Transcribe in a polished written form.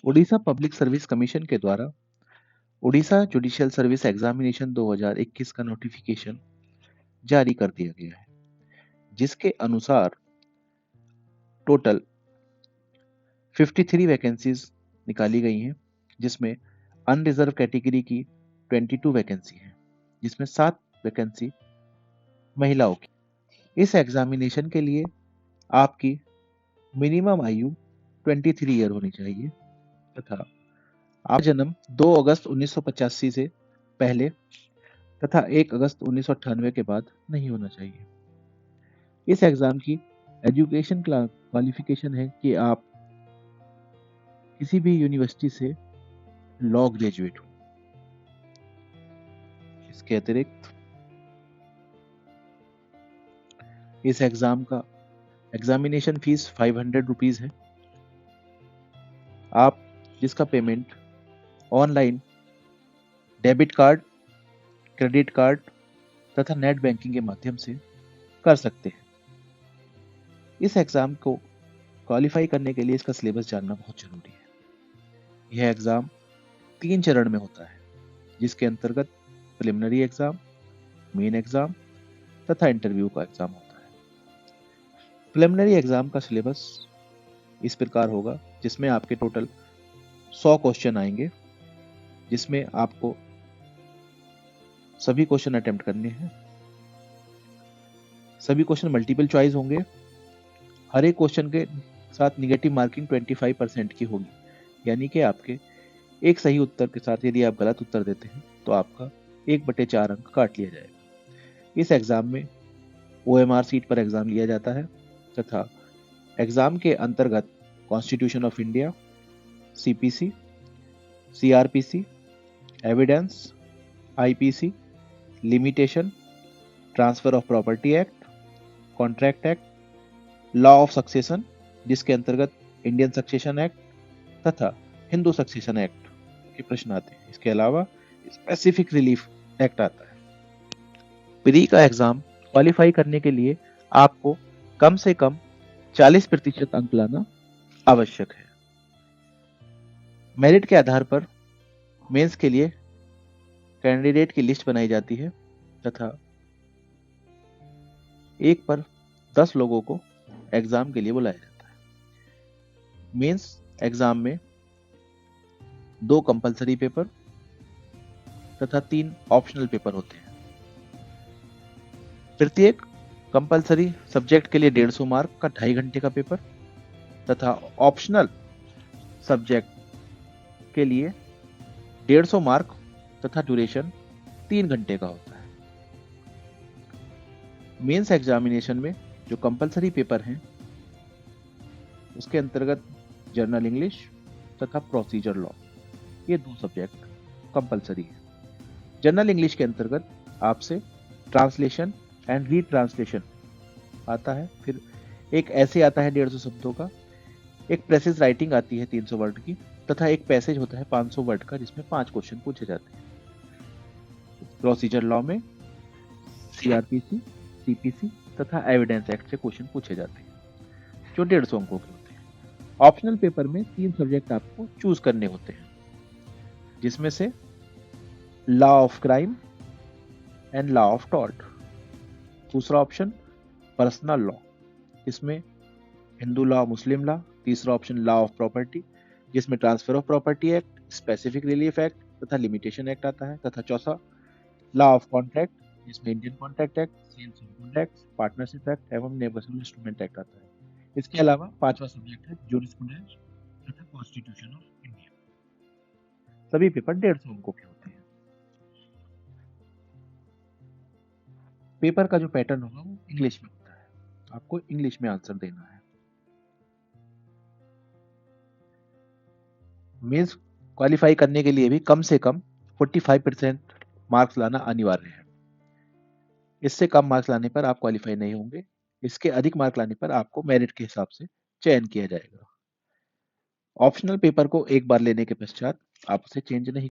Orissa public service commission के द्वारा Orissa judicial service examination 2021 का नोटिफिकेशन जारी कर दिया गया है, जिसके अनुसार टोटल 53 वैकेंसीज निकाली गई हैं, जिसमें अनरिजर्व कैटेगरी की 22 वैकेंसी है, जिसमें 7 वैकेंसी महिलाओं की। इस एग्जामिनेशन के लिए आपकी मिनिमम आयु 23 ईयर होनी चाहिए तथा आप जन्म 2 अगस्त 1985 से पहले तथा 1 अगस्त 1998 के बाद नहीं होना चाहिए। इस एग्जाम की एजुकेशन क्वालिफिकेशन है कि आप किसी भी यूनिवर्सिटी से लॉ ग्रेजुएट हो। इसके अतिरिक्त इस एग्जाम का एग्जामिनेशन फीस 500 रुपीज है। आप जिसका payment online debit card, credit card तथा नेट बैंकिंग के माध्यम से कर सकते हैं। इस एग्जाम को क्वालिफाई करने के लिए इसका सिलेबस जानना बहुत जरूरी है। यह एग्जाम 3 चरण में होता है, जिसके अंतर्गत प्रिलिमिनरी एग्जाम, मेन एग्जाम तथा इंटरव्यू का एग्जाम होता है। प्रिलिमिनरी एग्जाम का सिलेबस इस प्रकार होगा, जिसमें आपके टोटल 100 क्वेश्चन आएंगे, जिसमें आपको सभी क्वेश्चन अटेम्प्ट करने हैं। सभी क्वेश्चन मल्टीपल चॉइस होंगे। हर एक क्वेश्चन के साथ निगेटिव मार्किंग 25% की होगी, यानी कि आपके एक सही उत्तर के साथ यदि आप गलत उत्तर देते हैं तो आपका 1/4 अंक काट लिया जाएगा। इस एग्जाम में OMR सीट पर एग्जाम लिया जाता है तथा एग्जाम के अंतर्गत constitution of India, CPC, CRPC, evidence, IPC, limitation, transfer of property act, contract act, law of succession जिसके अंतर्गत इंडियन सक्सेशन एक्ट तथा हिंदू सक्सेशन एक्ट के प्रश्न आते हैं। इसके अलावा स्पेसिफिक रिलीफ एक्ट आता है। प्री का एग्जाम क्वालिफाई करने के लिए आपको कम से कम 40% अंक लाना आवश्यक है। मेरिट के आधार पर मेंस के लिए कैंडिडेट की लिस्ट बनाई जाती है तथा 1 पर 10 लोगों को एग्जाम के लिए बुलाया जाता है। मेंस एग्जाम में 2 कंपलसरी पेपर तथा 3 ऑप्शनल पेपर होते हैं। प्रत्येक कंपलसरी सब्जेक्ट के लिए 150 मार्क का 2.5 घंटे का पेपर तथा ऑप्शनल सब्जेक्ट के लिए 150 मार्क तथा ड्यूरेशन 3 घंटे का होता है। मेंस एग्जामिनेशन में जो कंपलसरी पेपर हैं उसके अंतर्गत जर्नल इंग्लिश तथा प्रोसीजर लॉ, ये 2 सब्जेक्ट कंपलसरी है। जर्नल इंग्लिश के अंतर्गत आपसे ट्रांसलेशन एंड रीट्रांसलेशन आता है, फिर एक ऐसे आता है 150 शब्दों का, एक प्रेसिज राइटिंग आती है 300 वर्ड की तथा एक पैसेज होता है 500 वर्ड का, जिसमें 5 क्वेश्चन पूछे जाते हैं। प्रोसीजर लॉ में CRPC, CPC तथा एविडेंस एक्ट से क्वेश्चन पूछे जाते हैं, जो 150 अंकों के होते हैं। ऑप्शनल पेपर में 3 सब्जेक्ट आपको चूज करने होते हैं, जिसमें से law of crime and law of tort. दूसरा ऑप्शन पर्सनल लॉ, इसमें हिंदू लॉ, मुस्लिम लॉ। तीसरा ऑप्शन लॉ ऑफ प्रॉपर्टी, जिसमें transfer of property act, specific relief act तथा लिमिटेशन एक्ट आता है। तथा चौथा लॉ ऑफ कॉन्ट्रैक्ट, जिसमें Indian contract act, sales of contract, partnership act एवं नेगोशिएबल इंस्ट्रूमेंट एक्ट आता है। इसके अलावा 5वां सब्जेक्ट है जूरिस्प्रूडेंस तथा कॉन्स्टिट्यूशन ऑफ इंडिया। सभी पेपर 150 अंकों के होते हैं। पेपर का जो पैटर्न होगा वो इंग्लिश में होता है, आपको इंग्लिश में आंसर देना है। मेंस क्वालिफाई करने के लिए भी कम से कम 45% मार्क्स लाना अनिवार्य है। इससे कम मार्क्स लाने पर आप क्वालिफाई नहीं होंगे। इसके अधिक मार्क लाने पर आपको मेरिट के हिसाब से चयन किया जाएगा। ऑप्शनल पेपर को एक बार लेने के पश्चात आप उसे चेंज नहीं